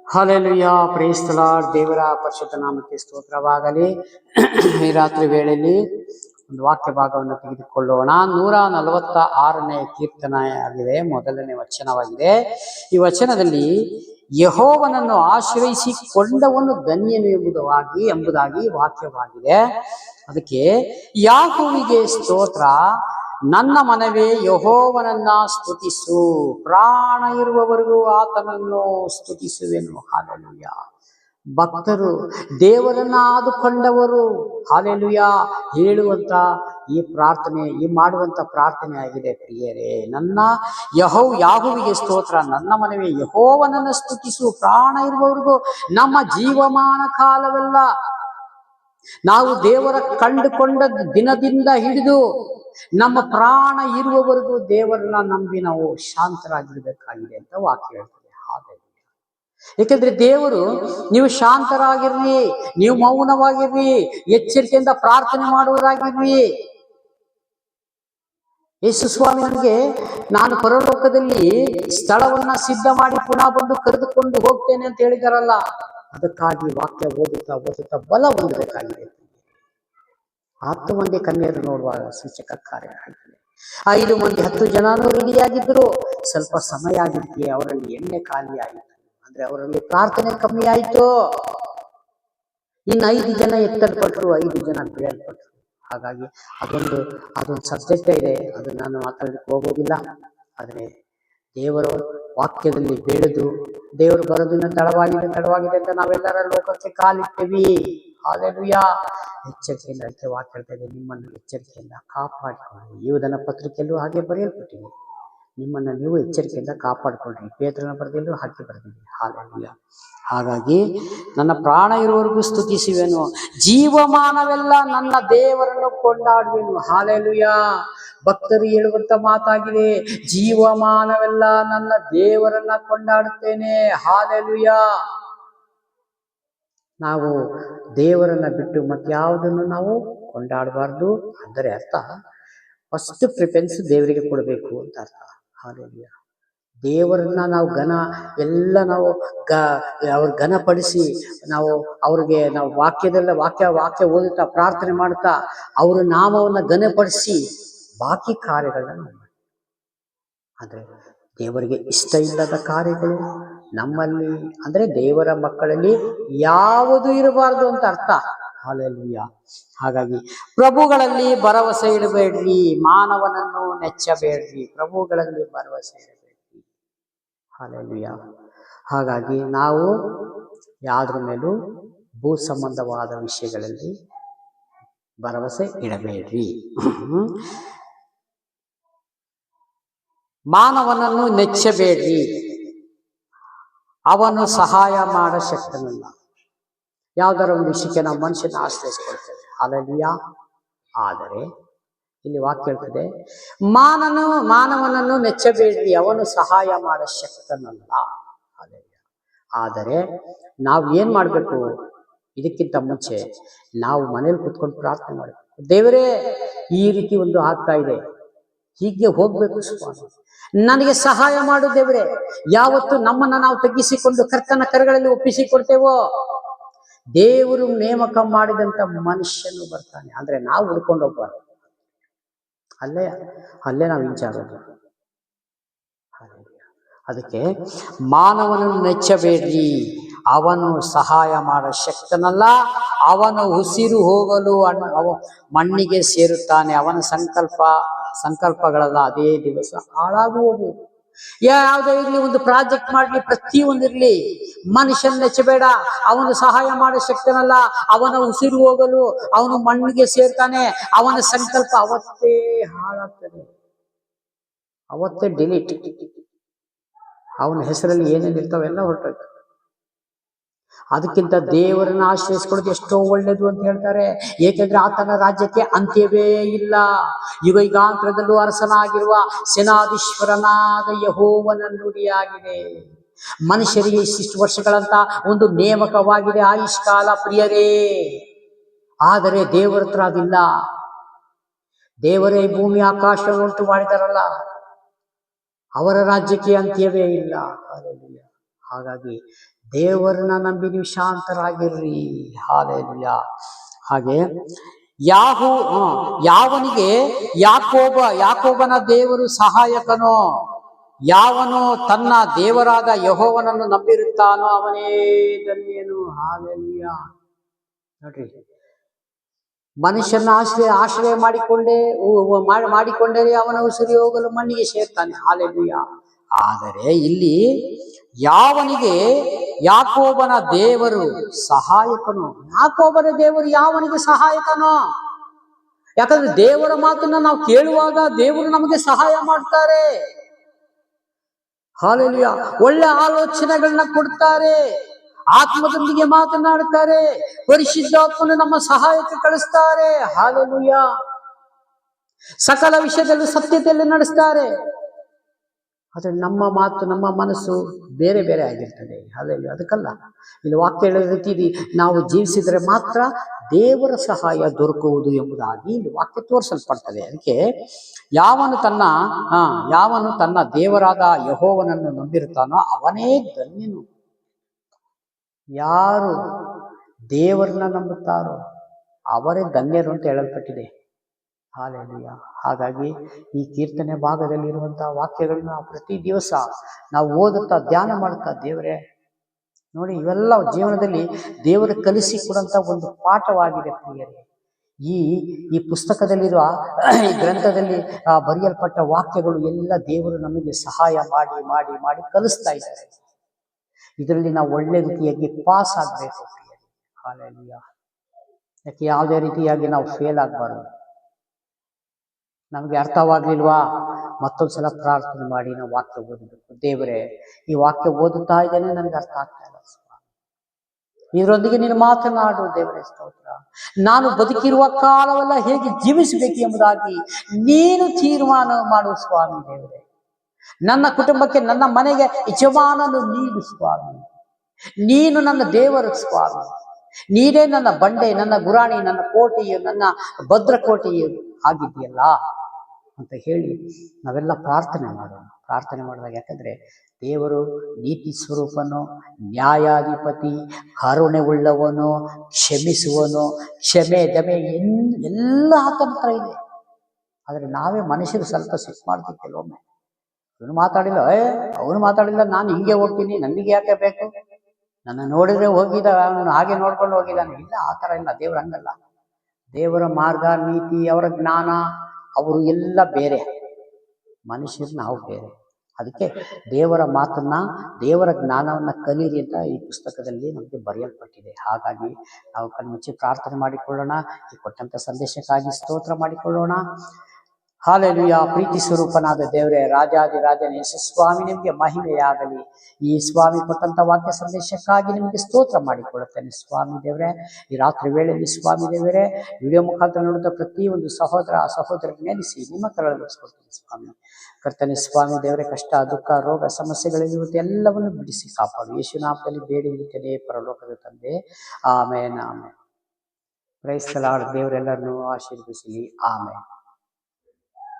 Hallelujah, price the lord. ದೇವರ ಪರಿಶುದ್ಧ ನಾಮಕ್ಕೆ ಸ್ತೋತ್ರವಾಗಲಿ. ಈ ರಾತ್ರಿ ವೇಳೆಯಲ್ಲಿ ಒಂದು ವಾಕ್ಯ ಭಾಗವನ್ನು ತೆಗೆದುಕೊಳ್ಳೋಣ. 146ನೇ ಕೀರ್ತನೆ ಆಗಿದೆ, ಮೊದಲನೇ ವಚನವಾಗಿದೆ. ಈ ವಚನದಲ್ಲಿ ಯೆಹೋವನನ್ನು ಆಶ್ರಯಿಸಿಕೊಂಡವನು ಧನ್ಯನು ಎಂಬುದಾಗಿ ವಾಕ್ಯವಾಗಿದೆ. ಅದಕ್ಕೆ ಯಾಕೋವಿಗೆ ಸ್ತೋತ್ರ, ನನ್ನ ಮನವೇ ಯೆಹೋವನನ್ನ ಸ್ತುತಿಸು, ಪ್ರಾಣ ಇರುವವರೆಗೂ ಆತನನ್ನು ಸ್ತುತಿಸುವೆನು. ಹಲ್ಲೆಲೂಯಾ. ಭಕ್ತರು, ದೇವರನ್ನ ಆದುಕೊಂಡವರು ಹಲ್ಲೆಲೂಯಾ ಹೇಳುವಂತ ಈ ಮಾಡುವಂತ ಪ್ರಾರ್ಥನೆ ಆಗಿದೆ. ಪ್ರಿಯರೇ, ನನ್ನ ಯಾಹುವಿಗೆ ಸ್ತೋತ್ರ, ನನ್ನ ಮನವೇ ಯೆಹೋವನನ್ನ ಸ್ತುತಿಸು, ಪ್ರಾಣ ಇರುವವರೆಗೂ. ನಮ್ಮ ಜೀವಮಾನ ಕಾಲವೆಲ್ಲ ನಾವು ದೇವರ ಕಂಡುಕೊಂಡ ದಿನದಿಂದ ಹಿಡಿದು ನಮ್ಮ ಪ್ರಾಣ ಇರುವವರೆಗೂ ದೇವರನ್ನ ನಂಬಿ ನಾವು ಶಾಂತರಾಗಿರ್ಬೇಕಾಗಿದೆ ಅಂತ ವಾಕ್ಯ ಹೇಳ್ತದೆ. ಹಾಗೆ ಯಾಕಂದ್ರೆ ದೇವರು, ನೀವು ಶಾಂತರಾಗಿರ್ರಿ, ನೀವು ಮೌನವಾಗಿರ್ರಿ, ಎಚ್ಚರಿಕೆಯಿಂದ ಪ್ರಾರ್ಥನೆ ಮಾಡುವುದಾಗಿರ್ರಿ. ಯೇಸು ಸ್ವಾಮಿ ನನಗೆ, ನಾನು ಪರಲೋಕದಲ್ಲಿ ಸ್ಥಳವನ್ನ ಸಿದ್ಧ ಮಾಡಿ ಪುನಃ ಬಂದು ಕರೆದುಕೊಂಡು ಹೋಗ್ತೇನೆ ಅಂತ ಹೇಳಿದಾರಲ್ಲ, ಅದಕ್ಕಾಗಿ ವಾಕ್ಯ ಓದುತ್ತಾ ಬಲ ಹೊಂದಬೇಕಾಗಿದೆ. 10 ಮಂದಿ ಕನ್ಯರು ನೋಡುವ ಸೂಚಕ ಕಾರ್ಯ ಆಗಿದೆ. 5 ಮಂದಿ 10 ಜನನೂ ರೆಡಿಯಾಗಿದ್ರು. ಸ್ವಲ್ಪ ಸಮಯ ಆಗಿದ್ಕೆ ಅವರಲ್ಲಿ ಎಣ್ಣೆ ಖಾಲಿ ಆಯಿತು, ಅಂದ್ರೆ ಅವರಲ್ಲಿ ಪ್ರಾರ್ಥನೆ ಕಮ್ಮಿ ಆಯಿತು. ಇನ್ನು 5 ಜನ ಎತ್ತಲ್ಪಟ್ರು, 5 ಜನ ಬೀಳಲ್ಪಟ್ರು. ಹಾಗಾಗಿ ಅದೊಂದು ಸಬ್ಜೆಕ್ಟ್ ಇದೆ, ಅದು ನಾನು ಮಾತಾಡಲಿಕ್ಕೆ ಹೋಗೋದಿಲ್ಲ. ಆದರೆ ದೇವರ ವಾಕ್ಯದಲ್ಲಿ ಬೆಳೆದು, ದೇವರು ಬರೋದಿನ ತಡವಾಗಿದೆ ಅಂತ ನಾವೆಲ್ಲರ ಲೋಕಕ್ಕೆ ಕಾಲಿಟ್ಟೇವಿ. ಹಲ್ಲೆಲೂಯಾ. ಎಚ್ಚರಿಕೆಯಿಂದ ಅದಕ್ಕೆ ವಾಕ್ಯ ಹೇಳ್ತಾ, ನಿಮ್ಮನ್ನು ಎಚ್ಚರಿಕೆಯಿಂದ ಕಾಪಾಡಿಕೊಳ್ಳಿ. ಯೂದನ ಪತ್ರಿಕೆಯಲ್ಲೂ ಹಾಗೆ ಬರೆಯಲ್ಪಟ್ಟಿದೆ, ನಿಮ್ಮನ್ನು ನೀವು ಎಚ್ಚರಿಕೆಯಿಂದ ಕಾಪಾಡಿಕೊಳ್ಳಿ. ಪೇತ್ರನ ಬರೆದಲ್ಲೂ ಹಾಗೆ ಬರೆದಿದೆ. ಹಲ್ಲೆಲೂಯಾ. ಹಾಗಾಗಿ ನನ್ನ ಪ್ರಾಣ ಇರುವವರೆಗೂ ಸ್ತುತಿಸುವೆನು, ಜೀವಮಾನವೆಲ್ಲ ನನ್ನ ದೇವರನ್ನು ಕೊಂಡಾಡುವೆನು. ಹಲ್ಲೆಲೂಯಾ. ಭಕ್ತರು ಹೇಳುವಂತ ಮಾತಾಗಿದೆ, ಜೀವಮಾನವೆಲ್ಲ ನನ್ನ ದೇವರನ್ನ ಕೊಂಡಾಡುತ್ತೇನೆ. ಹಲ್ಲೆಲೂಯಾ. ನಾವು ದೇವರನ್ನ ಬಿಟ್ಟು ಮತ್ಯಾವುದನ್ನು ನಾವು ಕೊಂಡಾಡಬಾರ್ದು. ಅಂದರೆ ಅರ್ಥ, ಫಸ್ಟ್ ಪ್ರಿಫರೆನ್ಸ್ ದೇವರಿಗೆ ಕೊಡಬೇಕು ಅಂತ ಅರ್ಥ. ಹಲ್ಲೆಲೂಯಾ. ದೇವರನ್ನ ನಾವು ಅವ್ರ ಘನಪಡಿಸಿ, ನಾವು ವಾಕ್ಯ ಓದುತ್ತಾ ಪ್ರಾರ್ಥನೆ ಮಾಡುತ್ತಾ ಅವರ ನಾಮವನ್ನ ಘನಪಡಿಸಿ ಬಾಕಿ ಕಾರ್ಯಗಳನ್ನ ನಾವು ಮಾಡಿ. ಆದ್ರೆ ದೇವರಿಗೆ ಇಷ್ಟ ಇಲ್ಲದ ಕಾರ್ಯಗಳು ನಮ್ಮಲ್ಲಿ, ಅಂದ್ರೆ ದೇವರ ಮಕ್ಕಳಲ್ಲಿ ಯಾವುದು ಇರಬಾರದು ಅಂತ ಅರ್ಥ. ಹಲ್ಲೆಲೂಯಾ. ಹಾಗಾಗಿ ಪ್ರಭುಗಳಲ್ಲಿ ಭರವಸೆ ಇಡಬೇಡ್ರಿ, ಮಾನವನನ್ನು ನೆಚ್ಚಬೇಡ್ರಿ. ಪ್ರಭುಗಳಲ್ಲಿ ಭರವಸೆ ಇಡಬೇಡ್ರಿ. ಹಲ್ಲೆಲೂಯಾ. ಹಾಗಾಗಿ ನಾವು ಯಾವ್ದ್ರ ಮೇಲೂ ಭೂ ಸಂಬಂಧವಾದ ವಿಷಯಗಳಲ್ಲಿ ಭರವಸೆ ಇಡಬೇಡ್ರಿ. ಮಾನವನನ್ನು ನೆಚ್ಚಬೇಡ್ರಿ, ಅವನು ಸಹಾಯ ಮಾಡ ಶಕ್ತನಲ್ಲ. ಯಾವ್ದಾರ ಒಂದು ವಿಷಯಕ್ಕೆ ನಾವು ಮನುಷ್ಯನ ಆಶ್ರಯಿಸಿಕೊಳ್ತೇವೆ. ಹಲ್ಲೆಲೂಯಾ. ಆದರೆ ಇಲ್ಲಿ ವಾಕ್ಯ ಹೇಳ್ತದೆ, ಮಾನವನನ್ನು ನೆಚ್ಚಬೇಡ್ರಿ, ಅವನು ಸಹಾಯ ಮಾಡ ಶಕ್ತನಲ್ಲ. ಹಲ್ಲೆಲೂಯಾ. ಆದರೆ ನಾವು ಏನ್ ಮಾಡ್ಬೇಕು? ಇದಕ್ಕಿಂತ ಮುಂಚೆ ನಾವು ಮನೇಲಿ ಕುತ್ಕೊಂಡು ಪ್ರಾರ್ಥನೆ ಮಾಡಬೇಕು. ದೇವರೇ, ಈ ರೀತಿ ಒಂದು ಆಗ್ತಾ ಇದೆ, ಹೀಗೆ ಹೋಗ್ಬೇಕು ಸ್ವಾಮಿ, ನನಗೆ ಸಹಾಯ ಮಾಡು ದೇವರೇ. ಯಾವತ್ತು ನಮ್ಮನ್ನ ನಾವು ತಗ್ಗಿಸಿಕೊಂಡು ಕರ್ತನ ಕರಗಳಲ್ಲಿ ಒಪ್ಪಿಸಿಕೊಡ್ತೇವೋ, ದೇವರು ನೇಮಕ ಮಾಡಿದಂತ ಮನುಷ್ಯನು ಬರ್ತಾನೆ. ಅಂದ್ರೆ ನಾವು ಹುಡ್ಕೊಂಡು ಹೋಗ್ಬಾರ್ದು, ಅಲ್ಲೇ ನಾವು ಹಿಂಚಾಡೋದು. ಅದಕ್ಕೆ ಮಾನವನನ್ನು ನೆಚ್ಚಬೇಡ್ರಿ, ಅವನು ಸಹಾಯ ಮಾಡ ಶಕ್ತನಲ್ಲ. ಅವನು ಉಸಿರು ಹೋಗಲು ಮಣ್ಣಿಗೆ ಸೇರುತ್ತಾನೆ. ಅವನ ಸಂಕಲ್ಪಗಳೆಲ್ಲ ಅದೇ ದಿವಸ ಹಾಳಾಗುವವು. ಯಾವುದೇ ಇರ್ಲಿ, ಒಂದು ಪ್ರಾಜೆಕ್ಟ್ ಮಾಡ್ಲಿ, ಪ್ರತಿಯೊಂದಿರ್ಲಿ, ಮನುಷ್ಯನ ನೆಚ್ಚಬೇಡ. ಅವನು ಸಹಾಯ ಮಾಡ ಶಕ್ತನಲ್ಲ, ಅವನ ಉಸಿರು ಹೋಗಲು ಅವನು ಮಣ್ಣಿಗೆ ಸೇರ್ತಾನೆ. ಅವನ ಸಂಕಲ್ಪ ಅವತ್ತೇ ಹಾಳಾಗ್ತದೆ, ಅವತ್ತೇ ಡಿಲೀಟ್. ಅವನ ಹೆಸರಲ್ಲಿ ಏನೇನಿರ್ತಾವೆಲ್ಲ ಹೊರಟೋಯ್ತು. ಅದಕ್ಕಿಂತ ದೇವರನ್ನ ಆಶ್ರಯಿಸ್ಕೊಳ್ಳೋದು ಎಷ್ಟೋ ಒಳ್ಳೇದು ಅಂತ ಹೇಳ್ತಾರೆ. ಏಕೆಂದ್ರೆ ಆತನ ರಾಜ್ಯಕ್ಕೆ ಅಂತ್ಯವೇ ಇಲ್ಲ. ಯುಗಾಂತರದಲ್ಲೂ ಅರಸನಾಗಿರುವ ಸೇನಾಧೀಶ್ವರನಾದ ಯೆಹೋವನ ನುಡಿಯಾಗಿದೆ. ಮನುಷ್ಯರಿಗೆ ಇಷ್ಟಿಷ್ಟು ವರ್ಷಗಳಂತ ಒಂದು ನೇಮಕವಾಗಿದೆ ಆಯುಷ್ಕಾಲ, ಪ್ರಿಯರೇ. ಆದರೆ ದೇವರ ಹತ್ರ ಅದಿಲ್ಲ. ದೇವರೇ ಭೂಮಿ ಆಕಾಶ ಉಂಟು ಮಾಡಿದಾರಲ್ಲ, ಅವರ ರಾಜ್ಯಕ್ಕೆ ಅಂತ್ಯವೇ ಇಲ್ಲ. ಹಾಗಾಗಿ ದೇವರನ್ನ ನಂಬಿ ನೀವು ಶಾಂತರಾಗಿರ್ರಿ. ಹಾಲೆಲೂಯಾ. ಹಾಗೆ ಯಾವನಿಗೆ ಯಾಕೋಬನ ದೇವರು ಸಹಾಯಕನೋ, ಯಾವನು ತನ್ನ ದೇವರಾದ ಯೆಹೋವನನ್ನು ನಂಬಿರುತ್ತಾನೋ ಅವನೇ ಧನ್ಯನು. ಹಾಲೆಲೂಯಾ. ನೋಡ್ರಿ, ಮನುಷ್ಯನ ಆಶ್ರಯ ಮಾಡಿಕೊಂಡರೆ ಅವನ ಉಸಿರಿ ಹೋಗಲು ಮಣ್ಣಿಗೆ ಸೇರ್ತಾನೆ. ಹಾಲೆಲೂಯಾ. ಆದರೆ ಇಲ್ಲಿ ಯಾವನಿಗೆ ಯಾಕೋಬನ ದೇವರು ಸಹಾಯಕನು, ಯಾಕೋಬನ ದೇವರು ಯಾವನಿಗೆ ಸಹಾಯಕನೋ. ಯಾಕಂದ್ರೆ ದೇವರ ಮಾತನ್ನ ನಾವು ಕೇಳುವಾಗ ದೇವರು ನಮಗೆ ಸಹಾಯ ಮಾಡ್ತಾರೆ. ಹಾಲೆಲೂಯಾ. ಒಳ್ಳೆ ಆಲೋಚನೆಗಳನ್ನ ಕೊಡ್ತಾರೆ, ಆತ್ಮದೊಂದಿಗೆ ಮಾತನಾಡ್ತಾರೆ, ಪರಿಶುದ್ಧಾತ್ಮನು ನಮ್ಮ ಸಹಾಯಕ್ಕೆ ಕಳಿಸ್ತಾರೆ. ಹಾಲೆಲೂಯಾ. ಸಕಲ ವಿಷಯದಲ್ಲೂ ಸತ್ಯತೆಯಲ್ಲಿ ನಡೆಸ್ತಾರೆ. ಆದರೆ ನಮ್ಮ ಮಾತು, ನಮ್ಮ ಮನಸ್ಸು ಬೇರೆ ಬೇರೆ ಆಗಿರ್ತದೆ. ಹಾಲೆಲೂಯಾ. ಅದಕ್ಕಲ್ಲ ಇಲ್ಲಿ ವಾಕ್ಯ ಹೇಳೋ ರೀತಿ ನಾವು ಜೀವಿಸಿದರೆ ಮಾತ್ರ ದೇವರ ಸಹಾಯ ದೊರಕುವುದು ಎಂಬುದಾಗಿ ಇಲ್ಲಿ ವಾಕ್ಯ ತೋರಿಸಲ್ಪಡ್ತದೆ. ಅದಕ್ಕೆ ಯಾವನು ತನ್ನ ದೇವರಾದ ಯೆಹೋವನನ್ನು ನಂಬಿರುತ್ತಾನೋ ಅವನೇ ಧನ್ಯನು. ಯಾರು ದೇವರನ್ನ ನಂಬುತ್ತಾರೋ ಅವರೇ ಧನ್ಯರು ಅಂತ ಹೇಳಲ್ಪಟ್ಟಿದೆ. ಹಾಲೆಲೂಯಾ. ಹಾಗಾಗಿ ಈ ಕೀರ್ತನೆ ಭಾಗದಲ್ಲಿರುವಂತಹ ವಾಕ್ಯಗಳನ್ನ ಪ್ರತಿ ದಿವಸ ನಾವು ಓದುತ್ತಾ ಧ್ಯಾನ ಮಾಡುತ್ತಾ, ದೇವರೇ ನೋಡಿ, ಇವೆಲ್ಲ ಜೀವನದಲ್ಲಿ ದೇವರು ಕಲಿಸಿ ಕೊಡುವಂತ ಒಂದು ಪಾಠವಾಗಿದೆ ಪ್ರಿಯರೇ. ಈ ಪುಸ್ತಕದಲ್ಲಿರುವ ಈ ಗ್ರಂಥದಲ್ಲಿ ಬರೆಯಲ್ಪಟ್ಟ ವಾಕ್ಯಗಳು ಎಲ್ಲ ದೇವರು ನಮಗೆ ಸಹಾಯ ಮಾಡಿ ಮಾಡಿ ಮಾಡಿ ಕಲಿಸ್ತಾ ಇದ್ದಾರೆ. ಇದರಲ್ಲಿ ನಾವು ಒಳ್ಳೆ ರೀತಿಯಾಗಿ ಪಾಸ್ ಆಗಬೇಕು. ಹಾಲೆಲೂಯಾ. ಯಾಕೆ ಯಾವುದೇ ರೀತಿಯಾಗಿ ನಾವು ಫೇಲ್ ಆಗಬಾರ್ದು. ನಮಗೆ ಅರ್ಥವಾಗ್ಲಿಲ್ವಾ, ಮತ್ತೊಂದ್ಸಲ ಪ್ರಾರ್ಥನೆ ಮಾಡಿ ನಾವು ವಾಕ್ಯ ಓದಬೇಕು. ದೇವರೇ, ಈ ವಾಕ್ಯ ಓದುತ್ತಾ ಇದ್ದೇನೆ, ನನಗೆ ಅರ್ಥ ಆಗ್ತಾ ಇಲ್ಲ, ಇದರೊಂದಿಗೆ ನೀನು ಮಾತನಾಡು. ದೇವರೇ ಸ್ತೋತ್ರ. ನಾನು ಬದುಕಿರುವ ಕಾಲವೆಲ್ಲ ಹೇಗೆ ಜೀವಿಸಬೇಕು ಎಂಬುದಾಗಿ ನೀನು ತೀರ್ಮಾನ ಮಾಡು ಸ್ವಾಮಿ. ದೇವರೇ, ನನ್ನ ಕುಟುಂಬಕ್ಕೆ, ನನ್ನ ಮನೆಗೆ ಯಜಮಾನನು ನೀನು ಸ್ವಾಮಿ. ನೀನು ನನ್ನ ದೇವರು ಸ್ವಾಮಿ. ನೀನೇ ನನ್ನ ಬಂಡೆ, ನನ್ನ ಗುರಾಣಿ, ನನ್ನ ಕೋಟೆಯು, ನನ್ನ ಭದ್ರಕೋಟೆಯು ಆಗಿದೆಯಲ್ಲ ಅಂತ ಹೇಳಿ ನಾವೆಲ್ಲ ಪ್ರಾರ್ಥನೆ ಮಾಡೋಣ. ಪ್ರಾರ್ಥನೆ ಮಾಡಿದಾಗ, ಯಾಕಂದ್ರೆ ದೇವರು ನೀತಿ ಸ್ವರೂಪನು, ನ್ಯಾಯಾಧಿಪತಿ, ಕರುಣೆ ಉಳ್ಳವನು, ಕ್ಷಮಿಸುವನು, ಕ್ಷಮೆ ದಮೆ ಎಲ್ಲ ಆತನ ಹತ್ರ ಇದೆ. ಆದರೆ ನಾವೇ ಮನುಷ್ಯರು ಸ್ವಲ್ಪ ಸಿಟ್ಟು ಮಾಡ್ತೀವಿ ಕೆಲವೊಮ್ಮೆ. ಅವನು ಮಾತಾಡಿಲ್ಲ, ನಾನು ಹಿಂಗೆ ಹೋಗ್ತೀನಿ, ನನಗೆ ಯಾಕೆ ಬೇಕು, ನನ್ನ ನೋಡಿದ್ರೆ ಹೋಗಿದ್ದ, ಅವನು ಹಾಗೆ ನೋಡ್ಕೊಂಡು ಹೋಗಿದ್ದಾನೆ. ಇಲ್ಲ, ಆ ಥರ ಇಲ್ಲ. ದೇವರು ಹಂಗಲ್ಲ. ದೇವರ ಮಾರ್ಗ, ನೀತಿ, ಅವರ ಜ್ಞಾನ, ಅವರು ಎಲ್ಲ ಬೇರೆ, ಮನುಷ್ಯರು ನಾವು ಬೇರೆ. ಅದಕ್ಕೆ ದೇವರ ಮಾತನ್ನ, ದೇವರ ಜ್ಞಾನವನ್ನ ಕಲೀರಿ ಅಂತ ಈ ಪುಸ್ತಕದಲ್ಲಿ ನಮಗೆ ಬರೆಯಲ್ಪಟ್ಟಿದೆ. ಹಾಗಾಗಿ ನಾವು ಕಣ್ಮುಚ್ಚಿ ಪ್ರಾರ್ಥನೆ ಮಾಡಿಕೊಳ್ಳೋಣ. ಈ ಕೊಟ್ಟಂತ ಸಂದೇಶಕ್ಕಾಗಿ ಸ್ತೋತ್ರ ಮಾಡಿಕೊಳ್ಳೋಣ. ಹಾಲೆಲೂಯಾ. ಪ್ರೀತಿ ಸ್ವರೂಪನಾದ ದೇವರೇ, ರಾಜಾದಿರಾಜನೇ ಯೇಸು ಸ್ವಾಮಿ, ನಿಮಗೆ ಮಹಿಮೆಯಾಗಲಿ. ಈ ಸ್ವಾಮಿ ಕೊಟ್ಟಂತ ವಾಕ್ಯ ಸಂದೇಶಕ್ಕಾಗಿ ನಿಮಗೆ ಸ್ತೋತ್ರ ಮಾಡಿಕೊಳ್ಳುತ್ತೇನೆ ಸ್ವಾಮಿ ದೇವರೇ. ಈ ರಾತ್ರಿ ವೇಳೆಯಲ್ಲಿ ಸ್ವಾಮಿ ದೇವರೇ, ವಿಡಿಯೋ ಮುಖಾಂತರ ನೋಡಿದ ಪ್ರತಿಯೊಂದು ಸಹೋದರ ನೆನೆಸಿ ನಿಮ್ಮ ಕರಳಿಸ್ಕೊಡ್ತೀನಿ ಸ್ವಾಮಿ. ಕರ್ತನೆ ಸ್ವಾಮಿ ದೇವರೇ, ಕಷ್ಟ, ದುಃಖ, ರೋಗ, ಸಮಸ್ಯೆಗಳಿರುವಂತೆ ಎಲ್ಲವನ್ನು ಬಿಡಿಸಿ ಕಾಪಾಡು. ಯೇಸು ನಾಮದಲ್ಲಿ ಬೇಡಿ ಇರುತ್ತೇನೆ ಪರಲೋಕದ ತಂದೆ. Amen, amen. Praise the Lord. ದೇವರೆಲ್ಲರನ್ನು ಆಶೀರ್ವದಿಸಲಿ. ಆಮೇನ್.